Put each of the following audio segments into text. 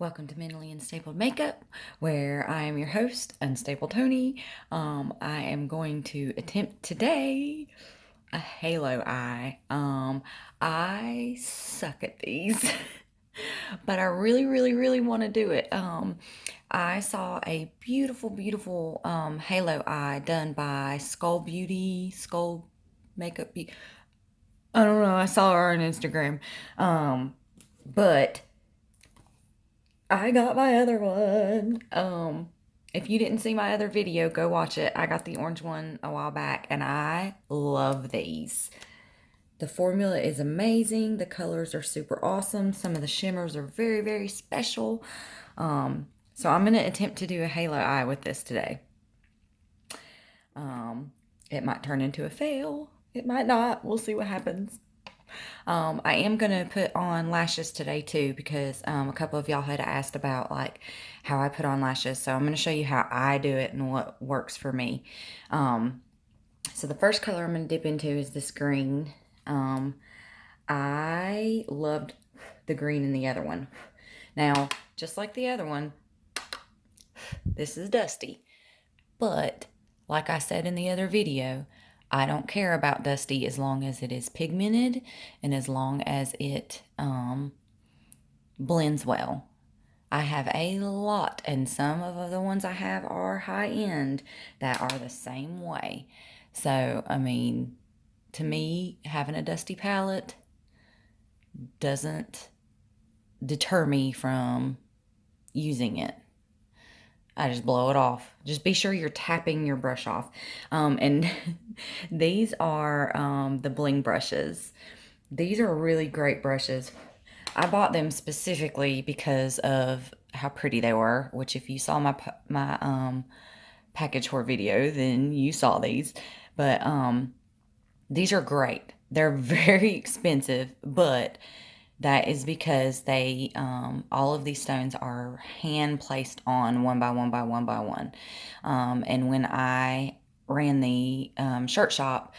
Welcome to Mentally Unstable Makeup, where I am your host, Unstable Toni. I am going to attempt today a halo eye. I suck at these, but I really want to do it. I saw a beautiful halo eye done by Skull Makeup. I don't know. I saw her on Instagram, but I got my other one. If you didn't see my other video, go watch it. I got the orange one a while back, and I love these. The formula is amazing. The colors are super awesome. Some of the shimmers are very special. So I'm going to attempt to do a halo eye with this today. It might turn into a fail. It might not. We'll see what happens. I am going to put on lashes today too, because a couple of y'all had asked about like how I put on lashes. So I'm going to show you how I do it and what works for me. So the first color I'm going to dip into is this green. I loved the green in the other one. Now, just like the other one, this is dusty. But like I said in the other video, I don't care about dusty as long as it is pigmented and as long as it blends well. I have a lot, and some of the ones I have are high-end that are the same way. So, I mean, to me, having a dusty palette doesn't deter me from using it. I just blow it off. Just be sure you're tapping your brush off. And these are the bling brushes. These are really great brushes. I bought them specifically because of how pretty they were, which if you saw my package tour video, then you saw these. But these are great. They're very expensive, but that is because they, all of these stones are hand placed on one by one. And when I ran the shirt shop,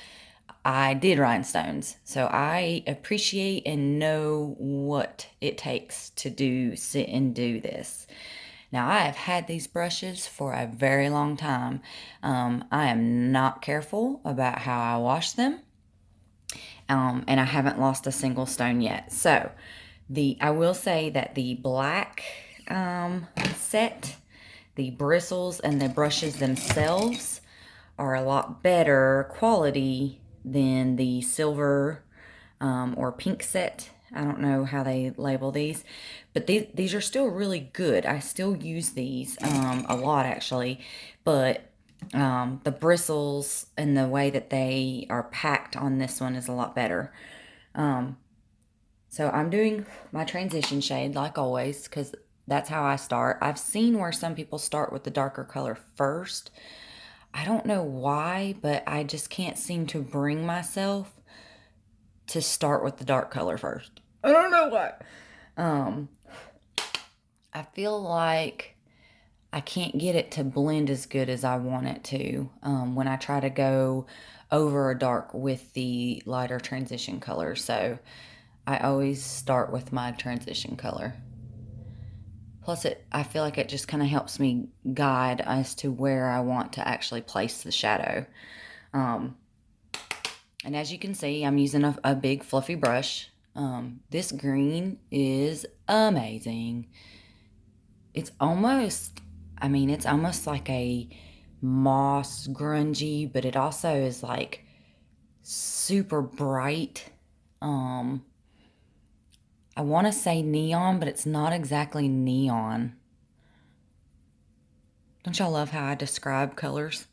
I did rhinestones. So I appreciate and know what it takes to sit and do this. Now, I have had these brushes for a very long time. I am not careful about how I wash them. And I haven't lost a single stone yet. So, I will say that the black set, the bristles and the brushes themselves are a lot better quality than the silver or pink set. I don't know how they label these, but these are still really good. I still use these a lot actually, but the bristles and the way that they are packed on this one is a lot better. So I'm doing my transition shade like always, because that's how I start. I've seen where some people start with the darker color first. I don't know why, but I just can't seem to bring myself to start with the dark color first. I don't know why. I feel like I can't get it to blend as good as I want it to when I try to go over a dark with the lighter transition color. So I always start with my transition color. Plus, I feel like it just kind of helps me guide as to where I want to actually place the shadow. And as you can see, I'm using a big fluffy brush. This green is amazing. It's almost like a moss grungy, but it also is like super bright. I want to say neon, but it's not exactly neon. Don't y'all love how I describe colors?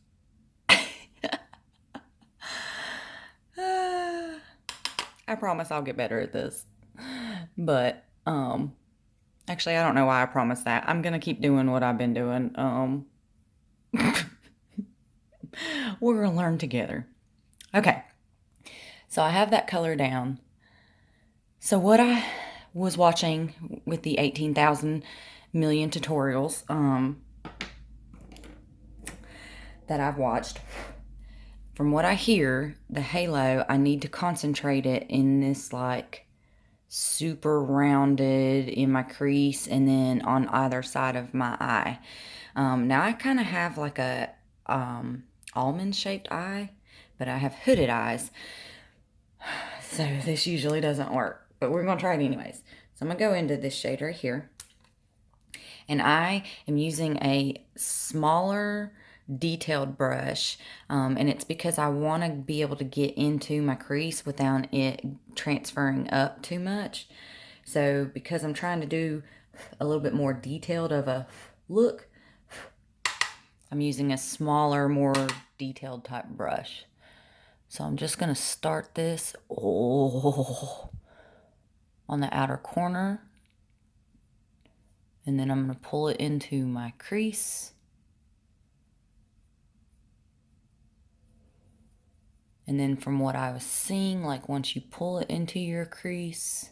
I promise I'll get better at this. But, actually, I don't know why I promised that. I'm going to keep doing what I've been doing. We're going to learn together. Okay. So I have that color down. So what I was watching with the 18,000 million tutorials that I've watched, from what I hear, the halo, I need to concentrate it in this like super rounded in my crease and then on either side of my eye. Now I kind of have like a almond shaped eye, but I have hooded eyes. So this usually doesn't work, but we're going to try it anyways. So I'm going to go into this shade right here. And I am using a smaller detailed brush, and it's because I want to be able to get into my crease without it transferring up too much. So because I'm trying to do a little bit more detailed of a look, I'm using a smaller, more detailed type brush. So I'm just going to start this on the outer corner. And then I'm going to pull it into my crease. And then from what I was seeing, like once you pull it into your crease,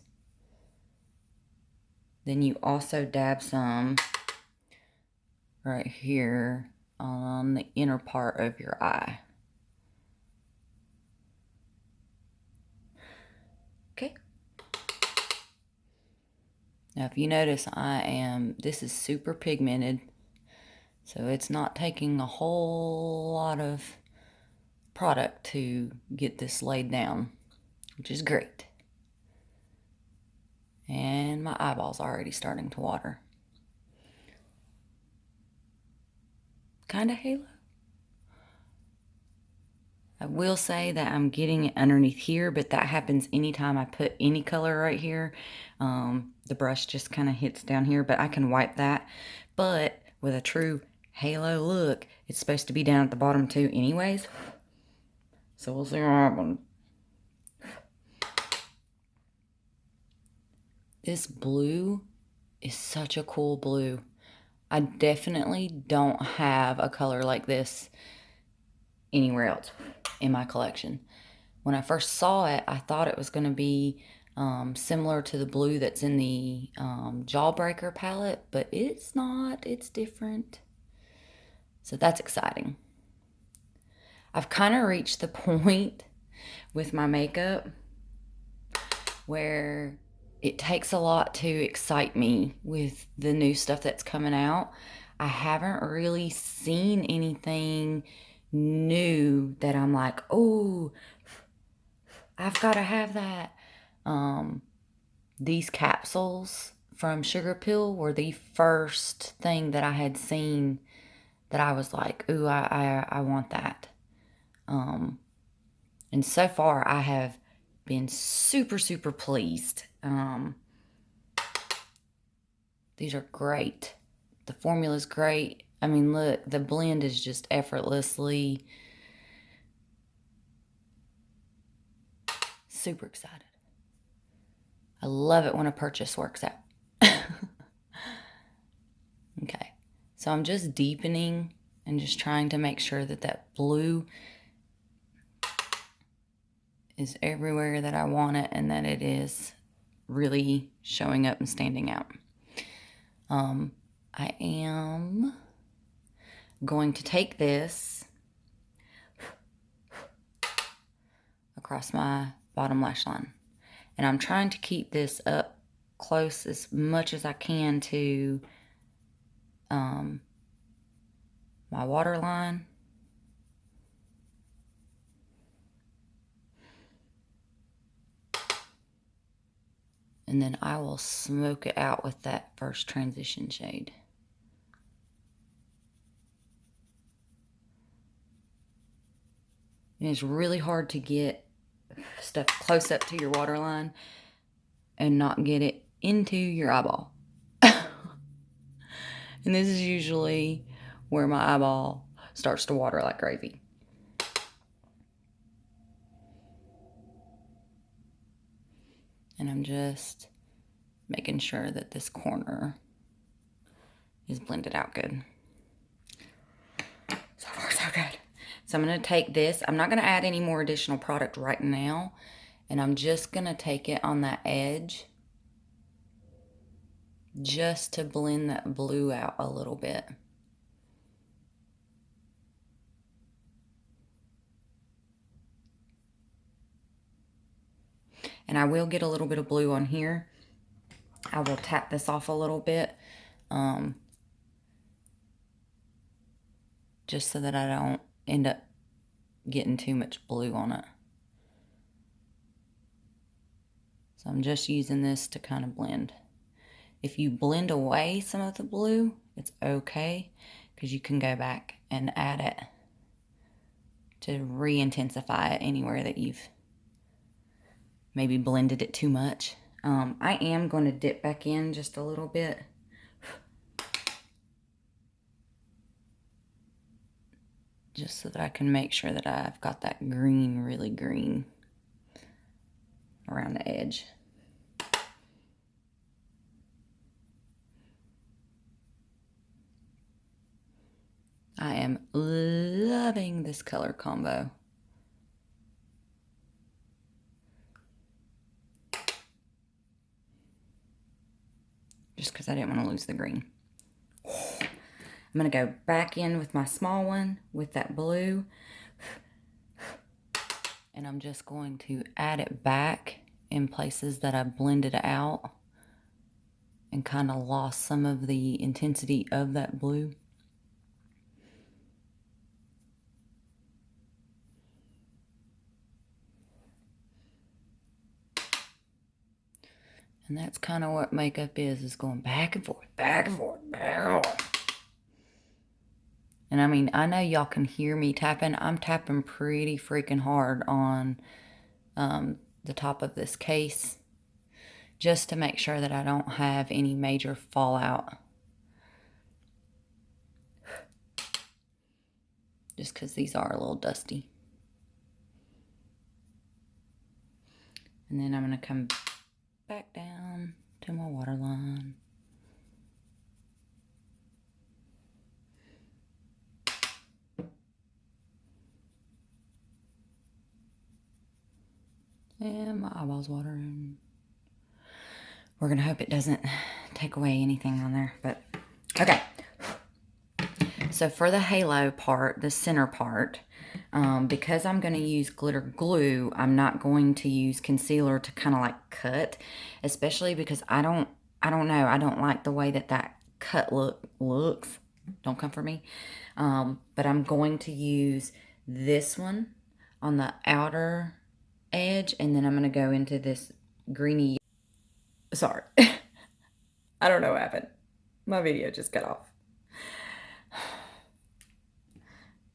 then you also dab some right here on the inner part of your eye. Okay. Now if you notice, this is super pigmented, so it's not taking a whole lot of product to get this laid down, which is great. And my eyeball's already starting to water. Kind of halo. I will say that I'm getting it underneath here, but that happens anytime I put any color right here. The brush just kind of hits down here, but I can wipe that. But with a true halo look, it's supposed to be down at the bottom too anyways. So we'll see what happens. This blue is such a cool blue. I definitely don't have a color like this anywhere else in my collection. When I first saw it, I thought it was going to be similar to the blue that's in the Jawbreaker palette, but it's not. It's different. So that's exciting. I've kind of reached the point with my makeup where it takes a lot to excite me with the new stuff that's coming out. I haven't really seen anything new that I'm like, oh, I've got to have that. These capsules from Sugarpill were the first thing that I had seen that I was like, ooh, I want that. And so far I have been super, super pleased. These are great. The formula's great. I mean, look, the blend is just effortlessly. Super excited. I love it when a purchase works out. Okay, so I'm just deepening and just trying to make sure that that blue is everywhere that I want it and that it is really showing up and standing out. I am going to take this across my bottom lash line. And I'm trying to keep this up close as much as I can to my waterline. And then I will smoke it out with that first transition shade. And it's really hard to get stuff close up to your waterline and not get it into your eyeball. And this is usually where my eyeball starts to water like crazy. And I'm just making sure that this corner is blended out good. So far, so good. So I'm going to take this. I'm not going to add any more additional product right now. And I'm just going to take it on that edge just to blend that blue out a little bit. And I will get a little bit of blue on here. I will tap this off a little bit, just so that I don't end up getting too much blue on it. So I'm just using this to kind of blend. If you blend away some of the blue, it's okay, because you can go back and add it to re-intensify it anywhere that you've maybe blended it too much. I am going to dip back in just a little bit. Just so that I can make sure that I've got that green, really green around the edge. I am loving this color combo. Just because I didn't want to lose the green. I'm going to go back in with my small one with that blue. And I'm just going to add it back in places that I blended out and kind of lost some of the intensity of that blue. And that's kind of what makeup is going back and forth, back and forth, back and forth. And I mean, I know y'all can hear me tapping. I'm tapping pretty freaking hard on the top of this case, just to make sure that I don't have any major fallout. Just because these are a little dusty. And then I'm going to come back down to my waterline. And my eyeballs watering. We're going to hope it doesn't take away anything on there. But, okay. So for the halo part, the center part, because I'm going to use glitter glue, I'm not going to use concealer to kind of like cut. Especially because I don't know. I don't like the way that cut looks. Don't come for me. But I'm going to use this one on the outer edge, and then I'm going to go into this greeny. Sorry. I don't know what happened. My video just cut off.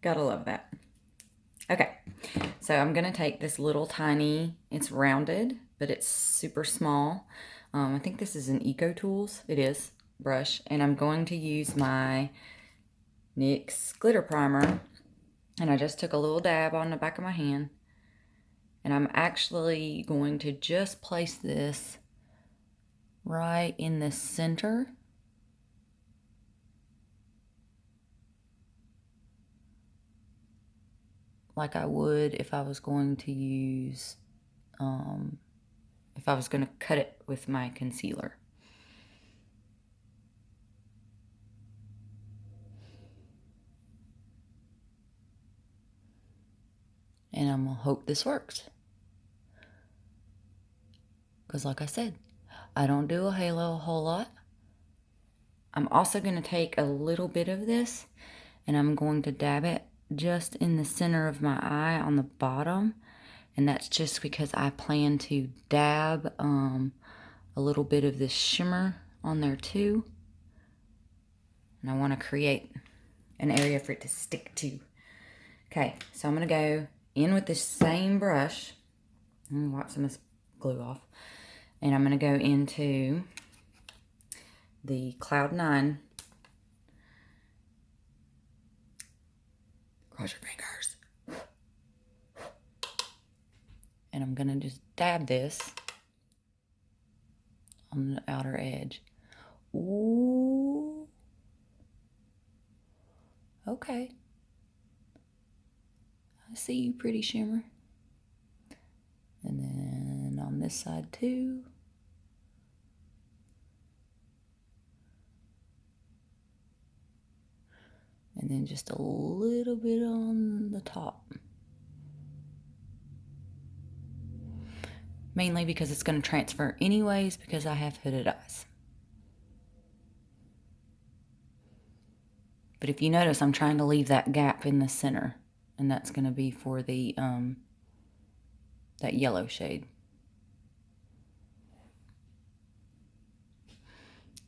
Gotta love that. Okay, so I'm going to take this little tiny, it's rounded, but it's super small. I think this is an Eco Tools. It is. Brush. And I'm going to use my NYX glitter primer. And I just took a little dab on the back of my hand. And I'm actually going to just place this right in the center. Like I would if I was going to use, if I was going to cut it with my concealer. And I'm going to hope this works. Because like I said, I don't do a halo a whole lot. I'm also going to take a little bit of this and I'm going to dab it just in the center of my eye on the bottom. And that's just because I plan to dab a little bit of this shimmer on there too. And I want to create an area for it to stick to. Okay, so I'm going to go in with this same brush. I'm going to wipe some of this glue off. And I'm going to go into the Cloud 9. Cross your fingers. And I'm going to just dab this on the outer edge. Ooh. Okay. I see you, pretty shimmer. And then on this side too. And then just a little bit on the top. mainly because it's going to transfer anyways because I have hooded eyes. But if you notice, I'm trying to leave that gap in the center, and that's going to be for the that yellow shade.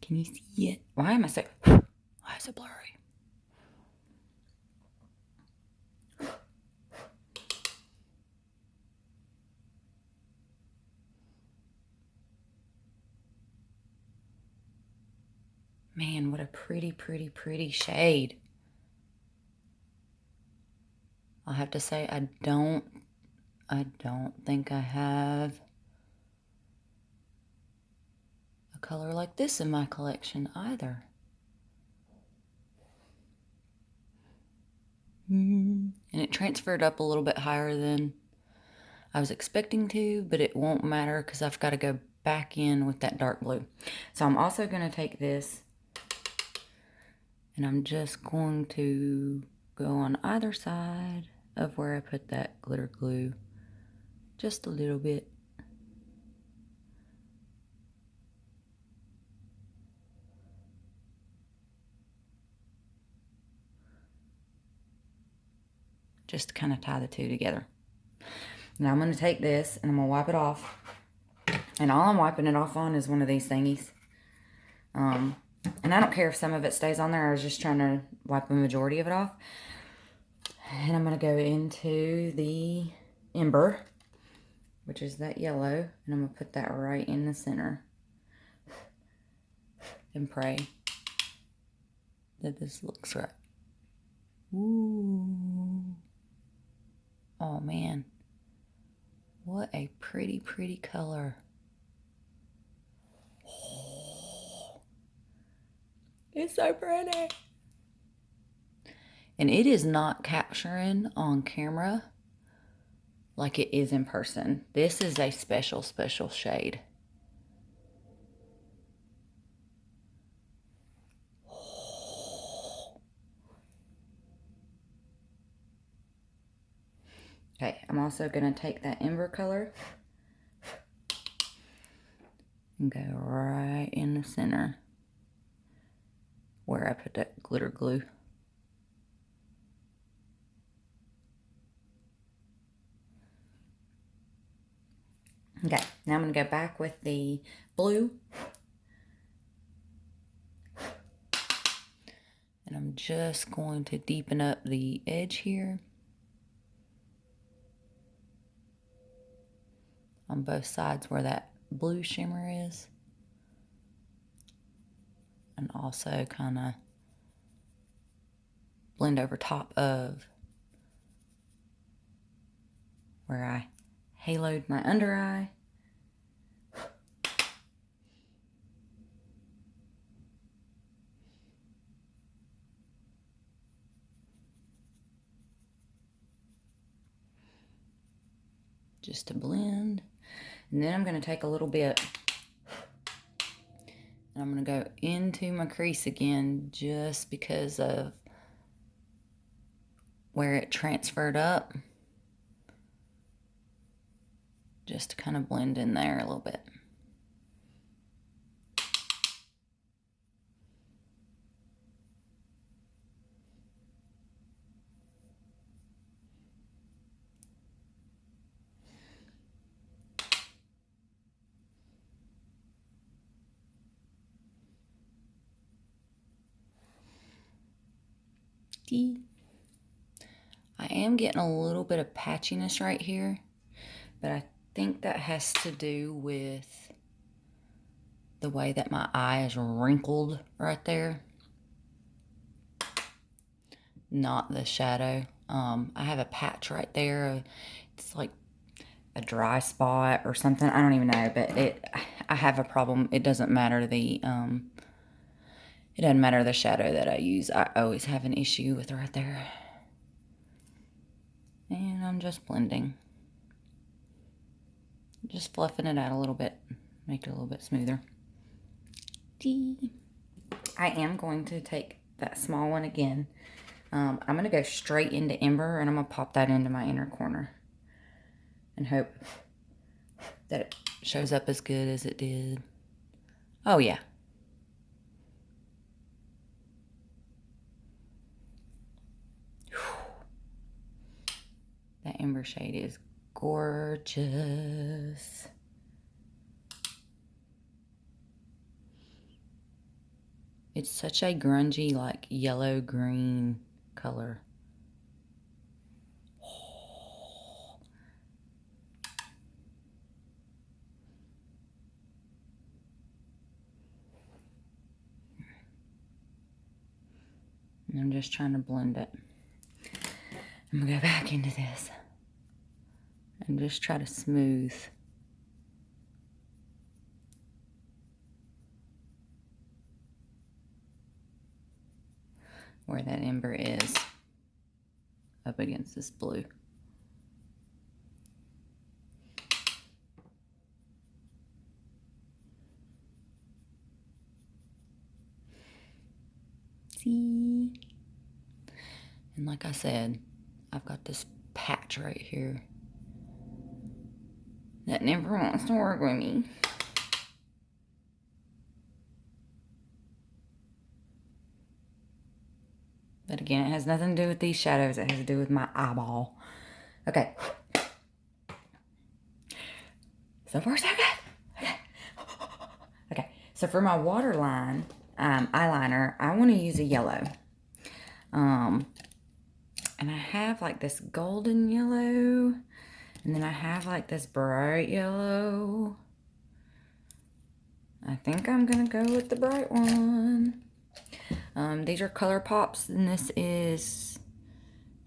Can you see it? Why am I so... Why is it blurry? Man, what a pretty, pretty, pretty shade. I'll have to say I don't think I have a color like this in my collection either. And it transferred up a little bit higher than I was expecting to, but it won't matter because I've got to go back in with that dark blue. So I'm also going to take this and I'm just going to go on either side of where I put that glitter glue, just a little bit. Just to kind of tie the two together. Now I'm going to take this and I'm going to wipe it off. And all I'm wiping it off on is one of these thingies. And I don't care if some of it stays on there. I was just trying to wipe the majority of it off. And I'm going to go into the Ember, which is that yellow. And I'm going to put that right in the center. And pray that this looks right. Ooh. Oh, man. What a pretty, pretty color. Oh, it's so pretty. And it is not capturing on camera like it is in person. This is a special, special shade. Okay, I'm also going to take that Ember color and go right in the center where I put that glitter glue. Okay, now I'm going to go back with the blue. And I'm just going to deepen up the edge here on both sides where that blue shimmer is. And also kind of blend over top of where I haloed my under eye. Just to blend. And then I'm going to take a little bit and I'm going to go into my crease again just because of where it transferred up. Just to kind of blend in there a little bit. I am getting a little bit of patchiness right here, but I think that has to do with the way that my eye is wrinkled right there, not the shadow. I have a patch right there. It's like a dry spot or something. I don't even know, but I have a problem. It doesn't matter the shadow that I use. I always have an issue with right there. And I'm just blending. Just fluffing it out a little bit. Make it a little bit smoother. I am going to take that small one again. I'm going to go straight into Ember and I'm going to pop that into my inner corner. And hope that it shows up as good as it did. Oh, yeah. That amber shade is gorgeous. It's such a grungy, like, yellow-green color. And I'm just trying to blend it. I'm gonna go back into this and just try to smooth. Where that ember is up against this blue. See? And like I said, I've got this patch right here that never wants to work with me. But again, it has nothing to do with these shadows. It has to do with my eyeball. Okay. So far, so good. Okay. Okay. So for my waterline eyeliner, I want to use a yellow. And I have like this golden yellow. And then I have like this bright yellow. I think I'm going to go with the bright one. These are Color Pops, and this is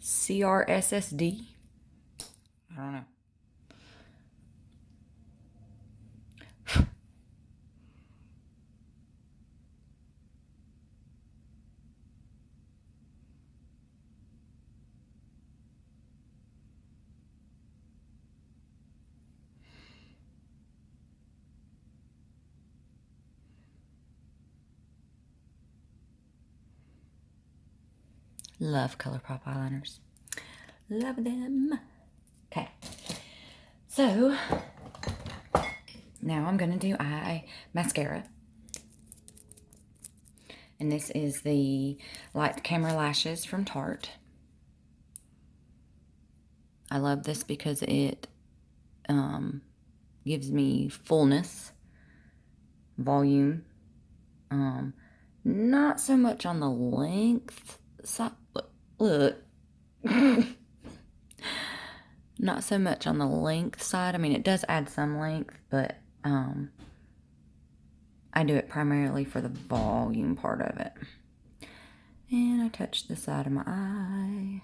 CRSSD. I don't know. Love ColourPop eyeliners. Love them. Okay. So, now I'm going to do eye mascara. And this is the Light Camera Lashes from Tarte. I love this because it gives me fullness, volume. Not so much on the length side. Look. Not so much on the length side. I mean, it does add some length, but I do it primarily for the volume part of it. And I touch the side of my eye.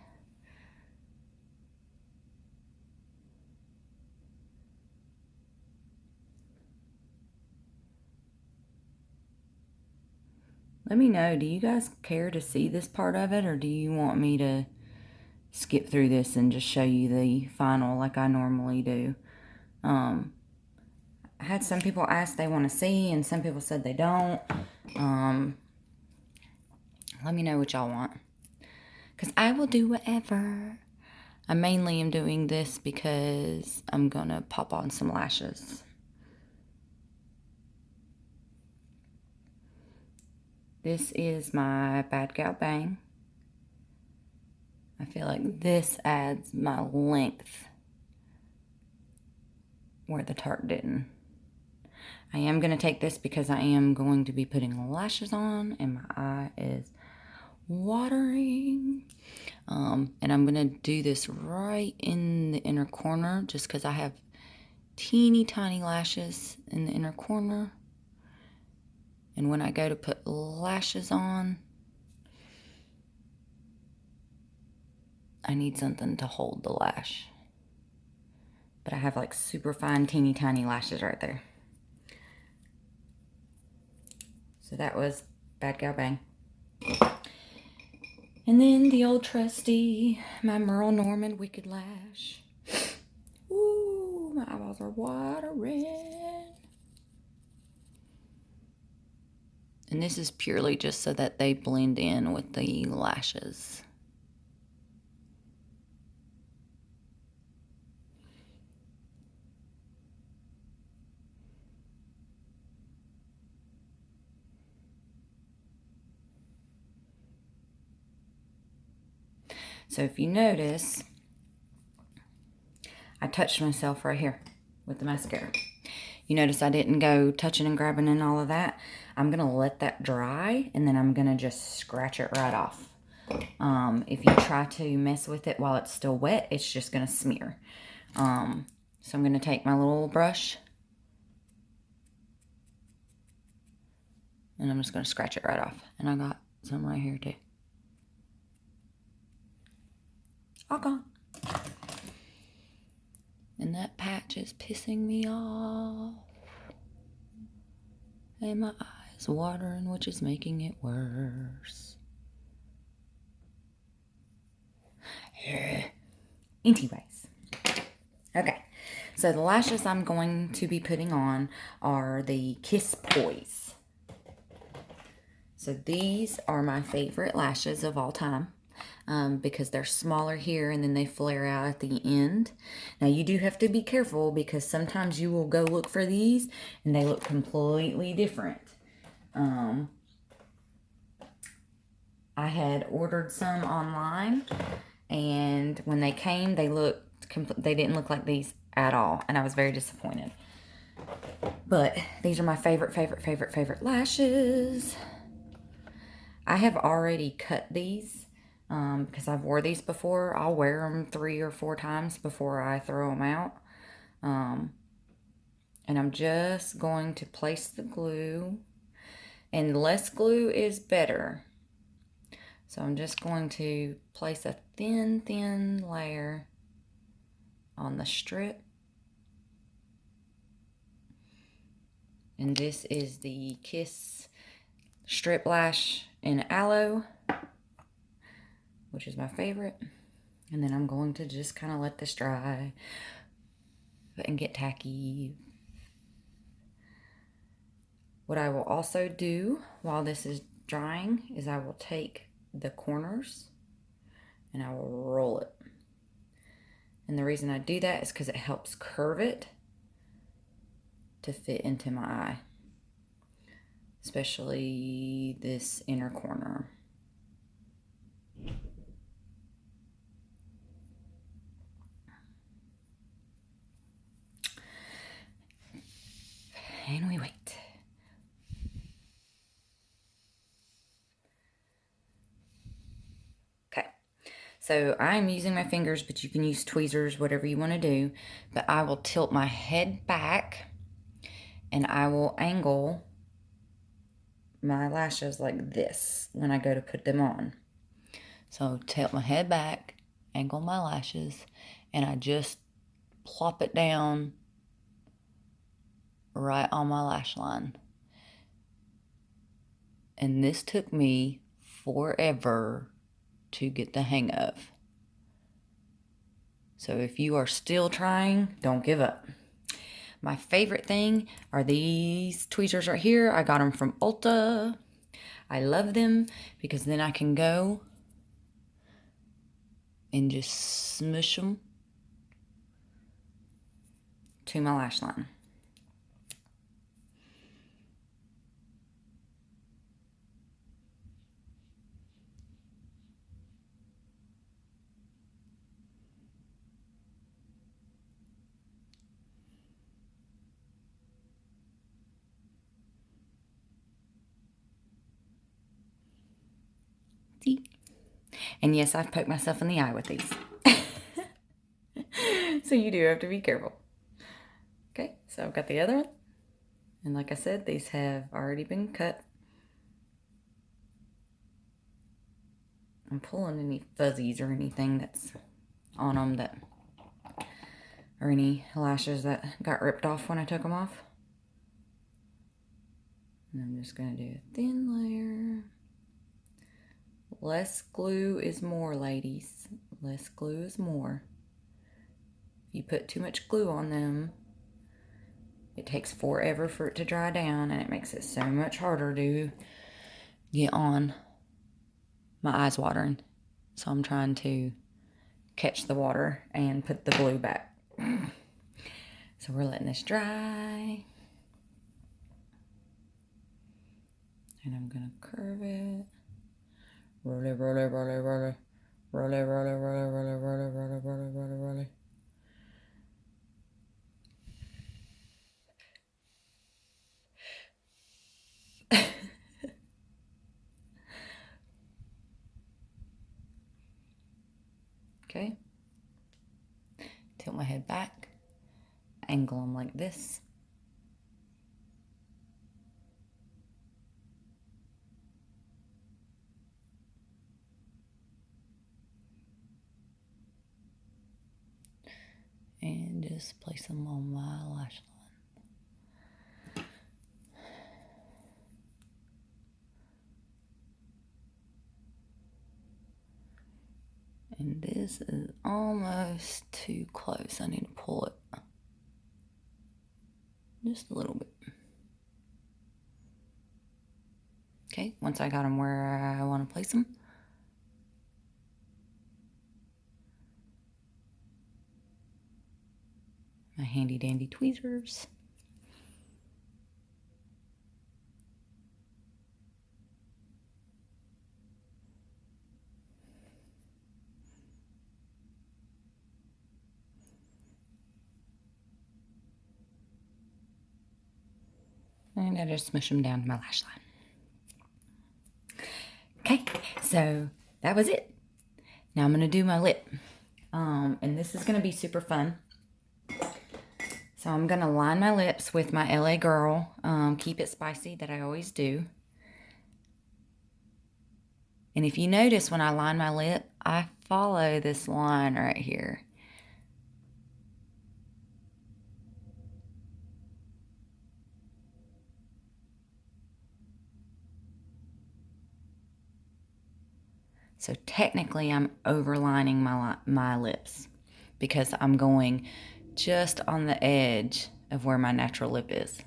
Let me know, do you guys care to see this part of it, or do you want me to skip through this and just show you the final like I normally do? I had some people ask they want to see, and some people said they don't. Let me know what y'all want, because I will do whatever. I mainly am doing this because I'm going to pop on some lashes. This is my Bad Gal Bang. I feel like this adds my length where the Tarte didn't. I am going to take this because I am going to be putting lashes on, and my eye is watering. And I'm going to do this right in the inner corner just because I have teeny tiny lashes in the inner corner. And when I go to put lashes on, I need something to hold the lash. But I have like super fine, teeny tiny lashes right there. So that was Bad Gal Bang. And then the old trusty, my Merle Norman Wicked Lash. Ooh, my eyeballs are watering. And this is purely just so that they blend in with the lashes. So if you notice, I touched myself right here with the mascara. You notice I didn't go touching and grabbing and all of that. I'm going to let that dry, and then I'm going to just scratch it right off. If you try to mess with it while it's still wet, it's just going to smear. So I'm going to take my little brush, and I'm just going to scratch it right off. And I got some right here too. All gone. And that patch is pissing me off. And my eyes watering, which is making it worse. Anyways. Okay. So the lashes I'm going to be putting on are the Kiss Poise. So these are my favorite lashes of all time. Because they're smaller here and then they flare out at the end. Now you do have to be careful because sometimes you will go look for these and they look completely different. I had ordered some online, and when they came, they didn't look like these at all, and I was very disappointed. But these are my favorite lashes. I have already cut these. Because I've wore these before. I'll wear them 3 or 4 times before I throw them out. And I'm just going to place the glue. And less glue is better. So I'm just going to place a thin layer on the strip. And this is the Kiss Strip Lash in Aloe, which is my favorite. And then I'm going to just kind of let this dry and get tacky. What I will also do while this is drying is I will take the corners and I will roll it. And the reason I do that is because it helps curve it to fit into my eye, especially this inner corner. And we wait. Okay, so I'm using my fingers, but you can use tweezers, whatever you want to do. But I will tilt my head back and I will angle my lashes like this when I go to put them on. So tilt my head back, angle my lashes, and I just plop it down right on my lash line. And this took me forever to get the hang of. So if you are still trying, don't give up. My favorite thing are these tweezers right here. I got them from Ulta. I love them because then I can go and just smush them to my lash line. See? And yes, I've poked myself in the eye with these. So you do have to be careful. Okay, so I've got the other one. And like I said, these have already been cut. I'm pulling any fuzzies or anything that's on them or any lashes that got ripped off when I took them off. And I'm just going to do a thin layer. Less glue is more, ladies. Less glue is more. If you put too much glue on them, it takes forever for it to dry down, and it makes it so much harder to get on. My eyes watering, so I'm trying to catch the water and put the glue back. So we're letting this dry. And I'm going to curve it. Roll it, roll it, roll it, roll it. Roll it, roll it, roll it, roll it, roll it, roll it, roll it, roll it, roll it. Okay. Tilt my head back. Angle them like this. And just place them on my lash line. And this is almost too close. I need to pull it just a little bit. Okay, once I got them where I want to place them, my handy dandy tweezers. And I just smush them down to my lash line. Okay, so that was it. Now I'm going to do my lip. And this is going to be super fun. So I'm going to line my lips with my LA Girl Keep It Spicy that I always do. And if you notice when I line my lip, I follow this line right here. So technically I'm overlining my lips because I'm going just on the edge of where my natural lip is.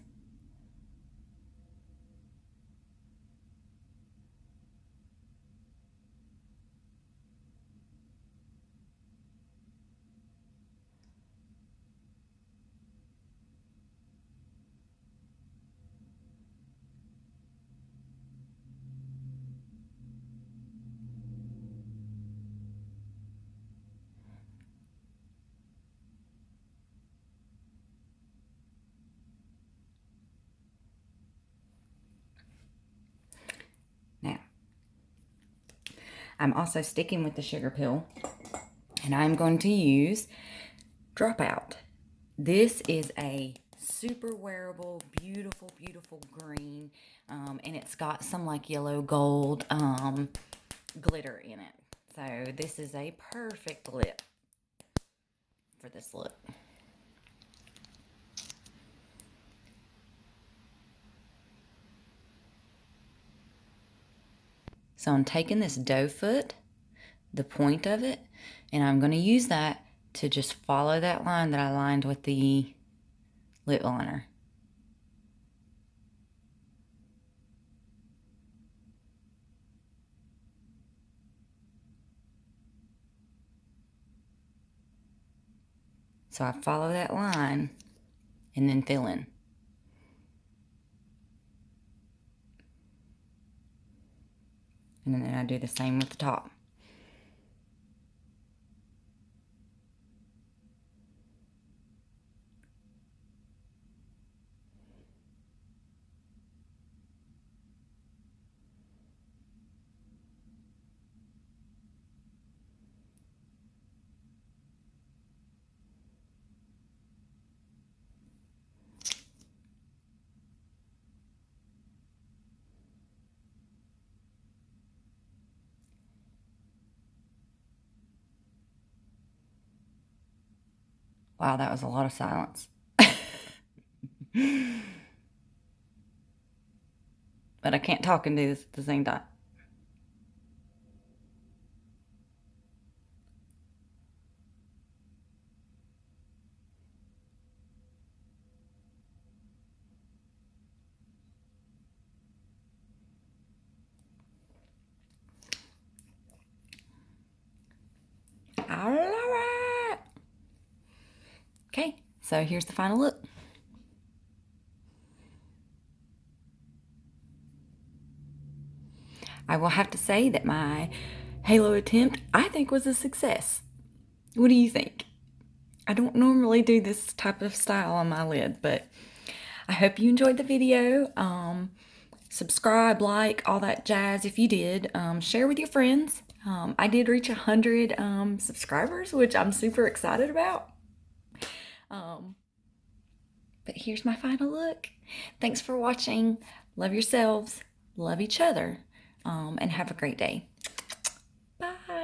Now, I'm also sticking with the Sugarpill, and I'm going to use Dropout. This is a super wearable, beautiful, beautiful green, and it's got some like yellow gold glitter in it. So this is a perfect lip for this look. So I'm taking this doe foot, the point of it, and I'm going to use that to just follow that line that I lined with the lip liner. So I follow that line and then fill in. And then I do the same with the top. Wow, that was a lot of silence. But I can't talk and do this at the same time. I love it. Okay, so here's the final look. I will have to say that my halo attempt, I think was a success. What do you think? I don't normally do this type of style on my lid, but I hope you enjoyed the video. Subscribe, like, all that jazz if you did. Share with your friends. I did reach 100 subscribers, which I'm super excited about. But here's my final look. Thanks for watching. Love yourselves, love each other, and have a great day.